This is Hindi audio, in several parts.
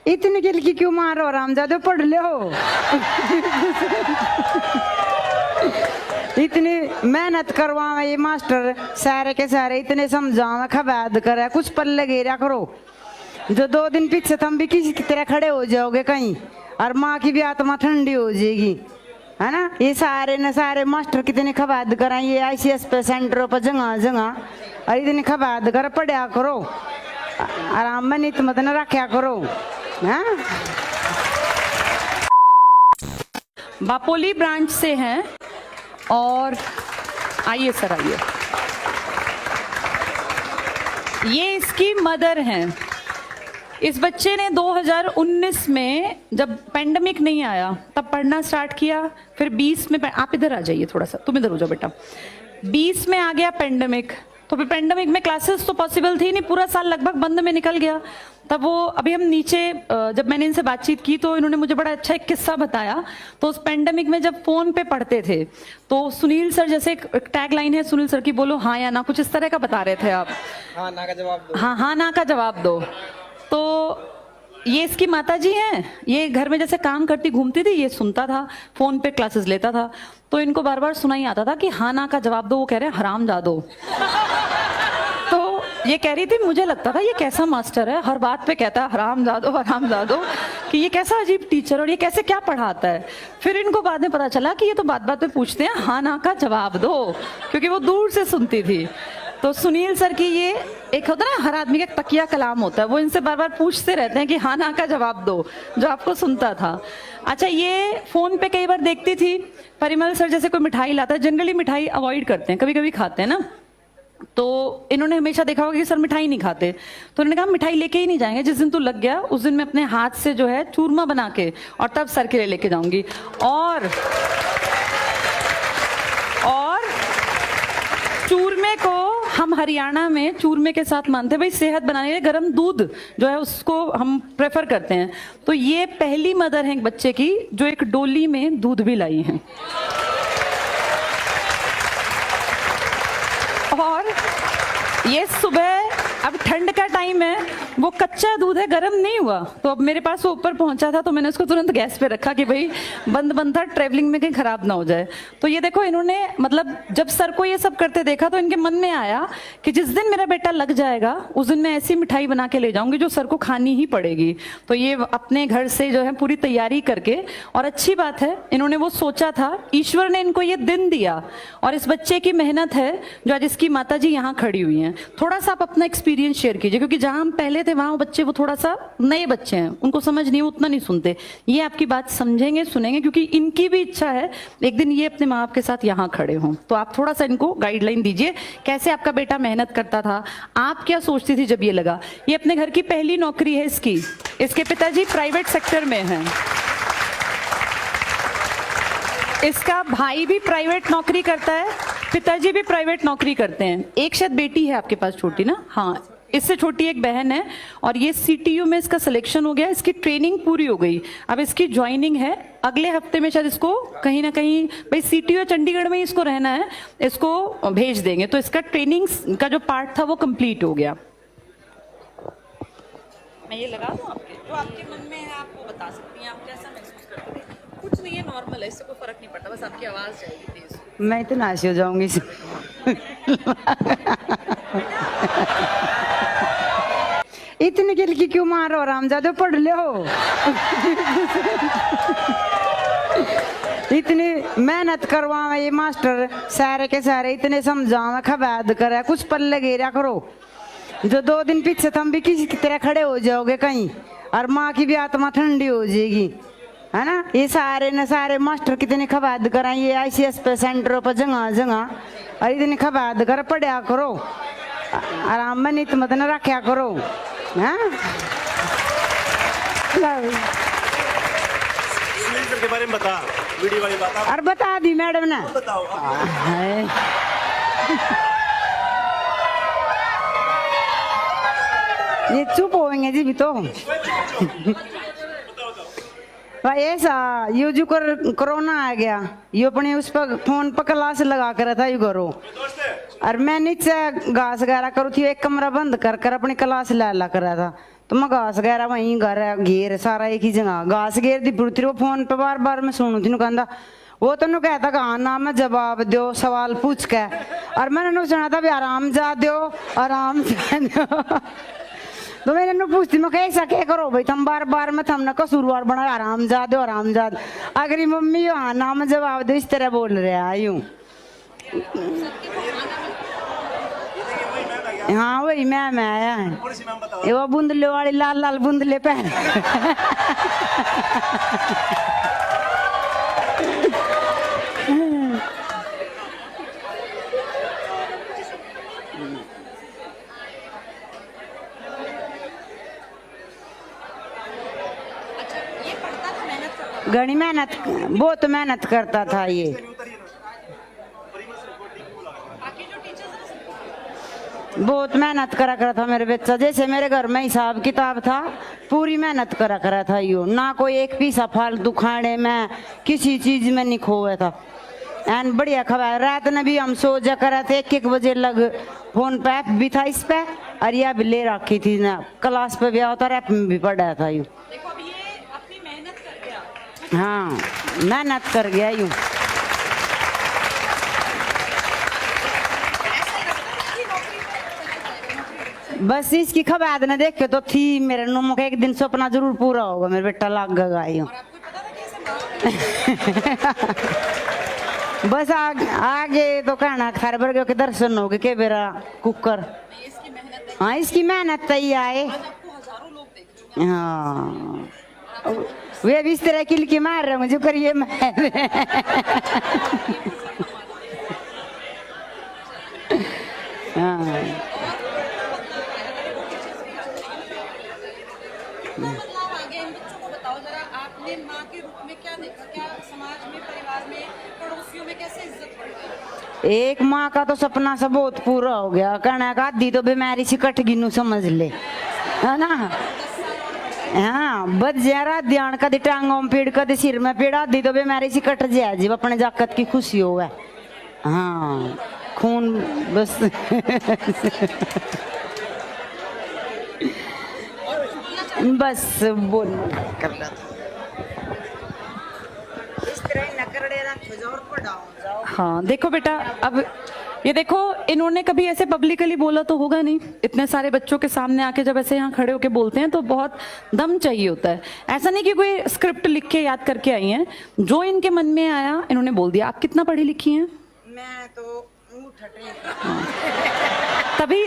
इतनी गिलकी क्यों मारो रामजादे, पढ़ लो। इतनी मेहनत करवा ये मास्टर सारे के सारे, इतने समझावा खबैद करे, कुछ पल्ले घेरा करो। जो 2 दिन पीछे तुम भी किसी की तरह खड़े हो जाओगे कहीं, और माँ की भी आत्मा ठंडी हो जाएगी, है ना। ये सारे न सारे मास्टर कितने खबैद कराए, ये ICS पे सेंटरों पर जगह जगह, और इतनी खबैद कर पढ़ा करो, आराम में नित मत न रखा करो। हाँ? बापोली ब्रांच से हैं और आइए सर, आइए। ये इसकी मदर हैं। इस बच्चे ने 2019 में, जब पेंडेमिक नहीं आया तब पढ़ना स्टार्ट किया, फिर 20 में, आप इधर आ जाइए थोड़ा सा, तुम इधर हो जाओ बेटा। 20 में आ गया पेंडेमिक, तो फिर पेंडेमिक में क्लासेस तो पॉसिबल थी नहीं, पूरा साल लगभग बंद में निकल गया। तब वो, अभी हम नीचे जब मैंने इनसे बातचीत की तो इन्होंने मुझे बड़ा अच्छा एक किस्सा बताया। तो उस पेंडेमिक में जब फोन पे पढ़ते थे तो सुनील सर, जैसे एक टैग लाइन है सुनील सर की, बोलो हाँ या ना, कुछ इस तरह का बता रहे थे आप। हाँ ना का जवाब दो। हाँ ना का जवाब दो। तो ये इसकी माता जी हैं, ये घर में जैसे काम करती घूमती थी, ये सुनता था, फोन पे क्लासेस लेता था, तो इनको बार बार सुनाई आता था कि हाँ ना का जवाब दो। वो कह रहे हैं हराम जादो। तो ये कह रही थी मुझे लगता था ये कैसा मास्टर है, हर बात पे कहता है हराम जादो, कि ये कैसा अजीब टीचर, और ये कैसे क्या पढ़ाता है। फिर इनको बाद में पता चला कि ये तो बात बात पे पूछते हैं हाँ ना का जवाब दो, क्योंकि वो दूर से सुनती थी। तो सुनील सर की ये एक होता है ना, हर आदमी का एक तकिया कलाम होता है, वो इनसे बार बार पूछते रहते हैं कि हाँ ना का जवाब दो, जो आपको सुनता था। अच्छा, ये फोन पे कई बार देखती थी परिमल सर जैसे कोई मिठाई लाता है, जनरली मिठाई अवॉइड करते हैं, कभी कभी खाते हैं ना, तो इन्होंने हमेशा देखा होगा कि सर मिठाई नहीं खाते, तो उन्होंने कहा मिठाई लेके ही नहीं जाएंगे, जिस दिन तू लग गया उस दिन मैं अपने हाथ से जो है चूरमा बना के और तब सर के लिए लेके जाऊंगी। और चूरमे को हम हरियाणा में चूरमे के साथ मानते हैं, भाई सेहत बनाने के लिए गर्म दूध जो है उसको हम प्रेफर करते हैं। तो ये पहली मदर है एक बच्चे की जो एक डोली में दूध भी लाई है। और ये सुबह, अब ठंड का टाइम है, वो कच्चा दूध है, गर्म नहीं हुआ, तो अब मेरे पास वो ऊपर पहुंचा था तो मैंने उसको तुरंत गैस पे रखा कि भाई बंद था, ट्रेवलिंग में कहीं खराब ना हो जाए। तो ये देखो, इन्होंने मतलब जब सर को ये सब करते देखा तो इनके मन में आया कि जिस दिन मेरा बेटा लग जाएगा उस दिन मैं ऐसी मिठाई बना के ले जाऊंगी जो सर को खानी ही पड़ेगी। तो ये अपने घर से जो है पूरी तैयारी करके, और अच्छी बात है इन्होंने वो सोचा था, ईश्वर ने इनको ये दिन दिया, और इस बच्चे की मेहनत है जो आज इसकी माता जी यहाँ खड़ी हुई हैं। थोड़ा सा आप अपना एक्सपीरियंस शेयर कीजिए, क्योंकि जहां हम पहले थे वहां वो बच्चे, वो थोड़ा सा नए बच्चे हैं, उनको समझ नहीं, उतना नहीं सुनते। ये आपकी बात समझेंगे, सुनेंगे, क्योंकि इनकी भी इच्छा है एक दिन ये अपने माँ बाप के साथ यहाँ खड़े हों। तो आप थोड़ा सा इनको गाइडलाइन दीजिए, कैसे आपका बेटा मेहनत करता था, आप क्या सोचती थी जब ये लगा। ये अपने घर की पहली नौकरी है इसकी, इसके पिताजी प्राइवेट सेक्टर में हैं, इसका भाई भी प्राइवेट नौकरी करता है, पिताजी भी प्राइवेट नौकरी करते हैं। एक शायद बेटी है आपके पास छोटी ना, हाँ, इससे छोटी एक बहन है। और ये CTU में इसका सिलेक्शन हो गया, इसकी ट्रेनिंग पूरी हो गई, अब इसकी ज्वाइनिंग है अगले हफ्ते में, शायद इसको कहीं ना कहीं, भाई CTU चंडीगढ़ में ही इसको रहना है, इसको भेज देंगे। तो इसका ट्रेनिंग का जो पार्ट था वो कंप्लीट हो गया। मैं ये लगा दूं आपके, जो आपके मन में है आप वो बता सकती हैं, आप कैसा महसूस करते थे। कुछ नहीं है, नॉर्मल है, इससे कोई फर्क नहीं पड़ता, बस आपकी आवाज जाएगी तेज। मैं तो नाशी हो जाऊंगी। इतनी गिलकी क्यों मारो रामजादे, पढ़ लो। इतनी मेहनत करवा ये मास्टर सारे के सारे, इतने समझावा खबैद करे, कुछ पल्ले घेरा करो। जो 2 दिन पीछे तुम भी किसी की तरह खड़े हो जाओगे कहीं, और माँ की भी आत्मा ठंडी हो जाएगी, है ना। ये सारे न सारे मास्टर कितने खबैद कराए, ये ICS पे सेंटरों पर जगह जगह, और इतनी खबैद कर पढ़ा करो, आराम में नित मत न रखा करो। हाँ? के बारे में बता, वीडियो वाली बात और बता दी मैडम ने, बताओ। ये चुप होंगे जी भी तो। भाई ऐसा यो जो कोरोना आ गया, यो अपने उस पर फोन पर क्लास लगा कर था, यू करो, और मैं नीचे घास गारा करू थी, एक कमरा बंद कर कर अपनी क्लास ला ला करा था। तो मैं घास गैरा वहीं घर है घेर सारा एक ही जगह घास घेर दी पुरती वो फोन पे बार बार मैं सुनू थी कहता वो तेन कहता कहा ना मैं जवाब दो सवाल पूछ के और मैंने सुना था भी आराम जा दो आराम जा दो तो मैंने इन्हों पूछती मैं कैसा क्या करो भाई तुम बार बार मैं थमने कसूरवार बना आराम जा दो अगर ये मम्मी हाँ ना मैं जवाब दो इस तरह बोल रहे हैं यूं हाँ वही मैम आया है कौन सी मैम बताओ? ये वो बूंदले वाली लाल लाल बूंदले पहन घनी मेहनत बहुत मेहनत करता था ये बहुत मेहनत करा था मेरे बच्चा जैसे मेरे घर में हिसाब किताब था पूरी मेहनत करा था यो ना कोई एक पैसा फालतू खाने में किसी चीज में नहीं खोया था एन बढ़िया खबर रात में भी हम सो जा करा थे 1-1 बजे लग फोन पे ऐप भी था इस पे और यह भी ले रखी थी ना क्लास पे भी होता ऐप में भी पढ़ा था यूं देखो अब ये अपनी मेहनत कर गया हाँ मेहनत कर गया यूं बस इसकी खबर न देख के तो थी मेरे नुम का एक दिन सपना जरूर पूरा होगा मेरे बेटा लग गया यूं बस आगे तो कहना थारे वर्ग के दर्शन हो गए के बेरा कुकर हाँ इसकी मेहनत तई आए हाँ वे भी इस तरह किलकी मार रहे मुझे करिए हाँ आगे इन बच्चों को बताओ जरा आपने माँ के रूप में क्या देखा क्या समाज में परिवार में पड़ोसियों में कैसे इज्जत बढ़ गई एक माँ का तो सपना सब बहुत पूरा हो गया कहना का आधी तो बीमारी से कट गिनू समझ ले है ना हाँ बस जरा ध्यान कदी टांगों में पीड़ कदी सिर में पीड़ आधी तो बीमारी से कट जाए जीव अपने जाकत की खुशी हो गए हाँ खून बस बस बोल कर रहा था इस तरह नकरड़े रख और पढ़ाओ जाओ हाँ देखो बेटा अब ये देखो इन्होंने कभी ऐसे पब्लिकली बोला तो होगा नहीं इतने सारे बच्चों के सामने आके जब ऐसे यहाँ खड़े होके बोलते हैं तो बहुत दम चाहिए होता है ऐसा नहीं कि कोई स्क्रिप्ट लिख के याद करके आई हैं जो इनके मन में आया इन्होंने बोल दिया आप कितना पढ़ी लिखी हैं मैं तो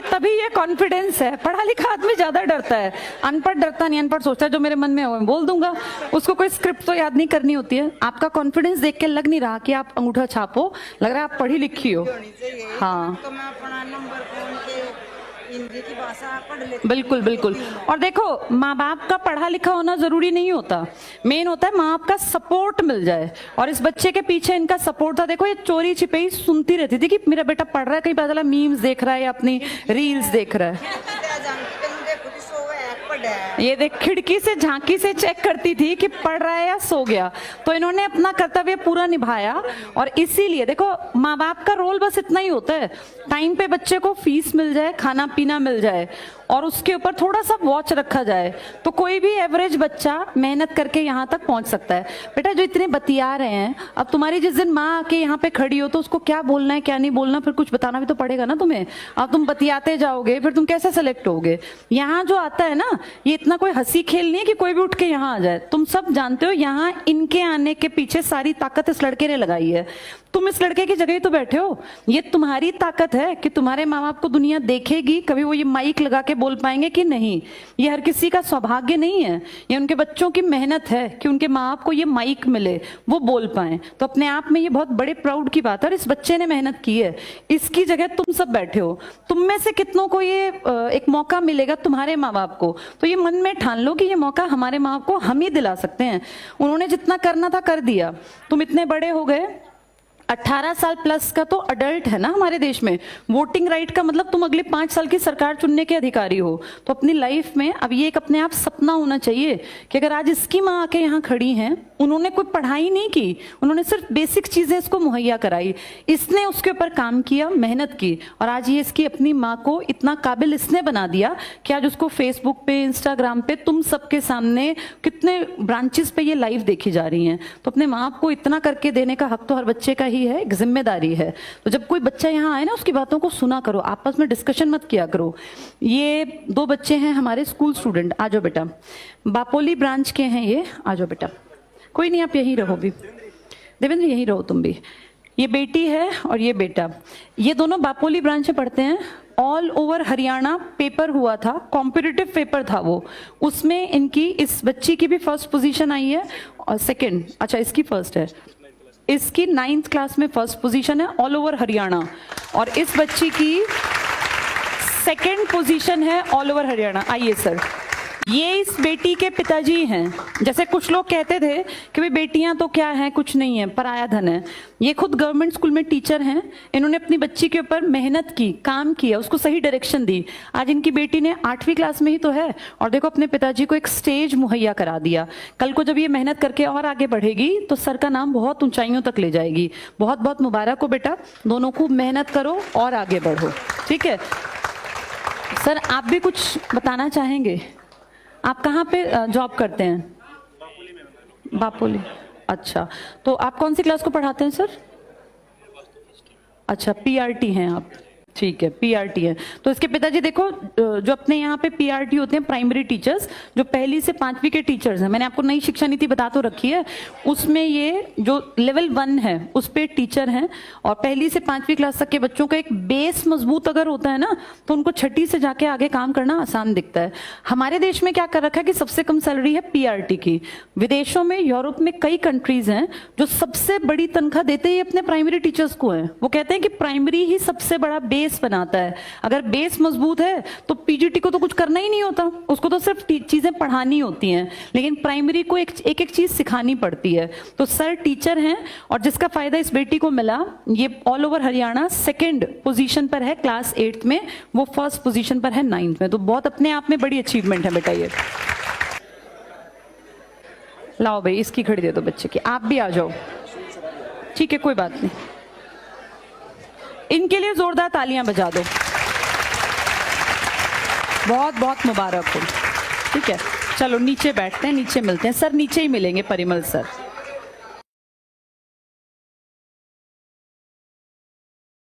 तभी ये कॉन्फिडेंस है पढ़ा लिखा आदमी ज्यादा डरता है अनपढ़ डरता नहीं अनपढ़ सोचता है जो मेरे मन में हो मैं बोल दूंगा उसको कोई स्क्रिप्ट तो याद नहीं करनी होती है आपका कॉन्फिडेंस देख के लग नहीं रहा कि आप अंगूठा छापो लग रहा है आप पढ़ी लिखी हो हाँ तो मैं अपना नंबर फोन के हिंदी की भाषा पढ़ लेती बिल्कुल बिल्कुल और देखो माँ बाप का पढ़ा लिखा होना जरूरी नहीं होता मेन होता है माँ बाप का सपोर्ट मिल जाए और इस बच्चे के पीछे इनका सपोर्ट था देखो ये चोरी छिपे सुनती रहती थी कि मेरा बेटा पढ़ रहा है कहीं पता चला मीम्स देख रहा है या अपनी रील्स देख रहा है ये देख खिड़की से झांकी से चेक करती थी कि पढ़ रहा है या सो गया तो इन्होंने अपना कर्तव्य पूरा निभाया और इसीलिए देखो माँ बाप का रोल बस इतना ही होता है टाइम पे बच्चे को फीस मिल जाए खाना पीना मिल जाए और उसके ऊपर थोड़ा सा वॉच रखा जाए तो कोई भी एवरेज बच्चा मेहनत करके यहाँ तक पहुंच सकता है बेटा जो इतने बतिया रहे हैं अब तुम्हारी जिस दिन माँ आके यहाँ पे खड़ी हो तो उसको क्या बोलना है क्या नहीं बोलना फिर कुछ बताना भी तो पड़ेगा ना तुम्हें अब तुम बतियाते जाओगे फिर तुम कैसे सेलेक्ट होगे यहाँ जो आता है ना ये इतना कोई हंसी खेल नहीं है कि कोई भी उठ के यहाँ आ जाए तुम सब जानते हो यहाँ इनके आने के पीछे सारी ताकत इस लड़के ने लगाई है तुम इस लड़के की जगह ही तो बैठे हो ये तुम्हारी ताकत है कि तुम्हारे माँ बाप को दुनिया देखेगी कभी वो ये माइक लगा के बोल पाएंगे कि नहीं ये हर किसी का सौभाग्य नहीं है ये उनके बच्चों की मेहनत है कि उनके माँ बाप को ये माइक मिले वो बोल पाए तो अपने आप में ये बहुत बड़े प्राउड की बात है और इस बच्चे ने मेहनत की है इसकी जगह तुम सब बैठे हो तुम में से कितनों को ये एक मौका मिलेगा तुम्हारे माँ बाप को तो ये मन में ठान लो कि ये मौका हमारे माँ बाप को हम ही दिला सकते हैं उन्होंने जितना करना था कर दिया तुम इतने बड़े हो गए 18 साल प्लस का तो अडल्ट है ना हमारे देश में। वोटिंग राइट का मतलब तुम अगले 5 साल की सरकार चुनने के अधिकारी हो। तो अपनी लाइफ में अब ये एक अपने आप सपना होना चाहिए कि अगर आज इसकी माँ आके यहाँ खड़ी हैं, उन्होंने कोई पढ़ाई नहीं की, उन्होंने सिर्फ बेसिक चीजें इसको मुहैया कराई, इसने उसके ऊपर काम किया, मेहनत की, और आज ये इसकी अपनी माँ को इतना काबिल इसने बना दिया कि आज उसको फेसबुक पे, इंस्टाग्राम पे तुम सबके सामने कितने ब्रांचेस पे ये लाइव देखी जा रही हैं। तो अपने माँ को इतना करके देने का हक तो हर बच्चे का ही है, एक जिम्मेदारी है। तो जब कोई बच्चा यहाँ आए ना, उसकी बातों को सुना करो, आपस में डिस्कशन मत किया करो। ये 2 बच्चे हैं हमारे स्कूल स्टूडेंट, आ जाओ बेटा, बापोली ब्रांच के हैं ये, आ जाओ बेटा। कोई नहीं, आप यहीं रहो भी, देवेंद्र यहीं रहो तुम भी। ये बेटी है और ये बेटा, ये दोनों बापोली ब्रांच में पढ़ते हैं। ऑल ओवर हरियाणा पेपर हुआ था, कॉम्पिटिटिव पेपर था वो, उसमें इनकी, इस बच्ची की भी फर्स्ट पोजीशन आई है और सेकंड, अच्छा इसकी फर्स्ट है, इसकी 9th क्लास में फर्स्ट पोजीशन है ऑल ओवर हरियाणा, और इस बच्ची की सेकंड पोजीशन है ऑल ओवर हरियाणा। आइए सर, ये इस बेटी के पिताजी हैं। जैसे कुछ लोग कहते थे कि भाई बेटियां तो क्या हैं, कुछ नहीं है, पराया धन है। ये खुद गवर्नमेंट स्कूल में टीचर हैं, इन्होंने अपनी बच्ची के ऊपर मेहनत की, काम किया, उसको सही डायरेक्शन दी। आज इनकी बेटी ने 8वीं क्लास में ही तो है, और देखो अपने पिताजी को एक स्टेज मुहैया करा दिया। कल को जब ये मेहनत करके और आगे बढ़ेगी तो सर का नाम बहुत ऊंचाइयों तक ले जाएगी। बहुत बहुत मुबारक हो बेटा, दोनों खूब मेहनत करो और आगे बढ़ो, ठीक है। सर आप भी कुछ बताना चाहेंगे? आप कहाँ पे जॉब करते हैं? बापोली। अच्छा, तो आप कौन सी क्लास को पढ़ाते हैं सर? अच्छा, पीआरटी हैं आप, ठीक है, पीआरटी है। तो इसके पिताजी देखो, जो अपने यहाँ पे पीआरटी होते हैं, प्राइमरी टीचर्स, जो 1ली से 5वीं के टीचर्स हैं, मैंने आपको नई शिक्षा नीति बता तो रखी है, उसमें ये जो लेवल 1 है उस पे टीचर हैं। और 1ली से 5वीं क्लास तक के बच्चों का एक बेस मजबूत अगर होता है ना, तो उनको 6ठी से जाके आगे काम करना आसान दिखता है। हमारे देश में क्या कर रखा है कि सबसे कम सैलरी है पीआरटी की। विदेशों में, यूरोप में कई कंट्रीज हैं जो सबसे बड़ी तनख्वाह देते ही अपने प्राइमरी टीचर्स को हैं। वो कहते हैं कि प्राइमरी ही सबसे बड़ा बेस बनाता है। अगर बेस मजबूत है तो पीजीटी को तो कुछ करना ही नहीं होता, उसको तो सिर्फ चीजें पढ़ानी होती हैं, लेकिन प्राइमरी को एक एक चीज सिखानी पड़ती है। तो सर टीचर हैं, और जिसका फायदा इस बेटी को मिला, ये all over Haryana second position पर है क्लास 8th में, वो फर्स्ट पोजीशन पर है 9th में। तो बहुत अपने आप में बड़ी अचीवमेंट है बेटा ये। लाओ भाई, इसकी घड़ी दे दो बच्चे की, आप भी आ जाओ, ठीक है, कोई बात नहीं। इनके लिए जोरदार तालियां बजा दो, बहुत बहुत मुबारक हो, ठीक है। चलो नीचे बैठते हैं, नीचे मिलते हैं सर, नीचे ही मिलेंगे परिमल सर।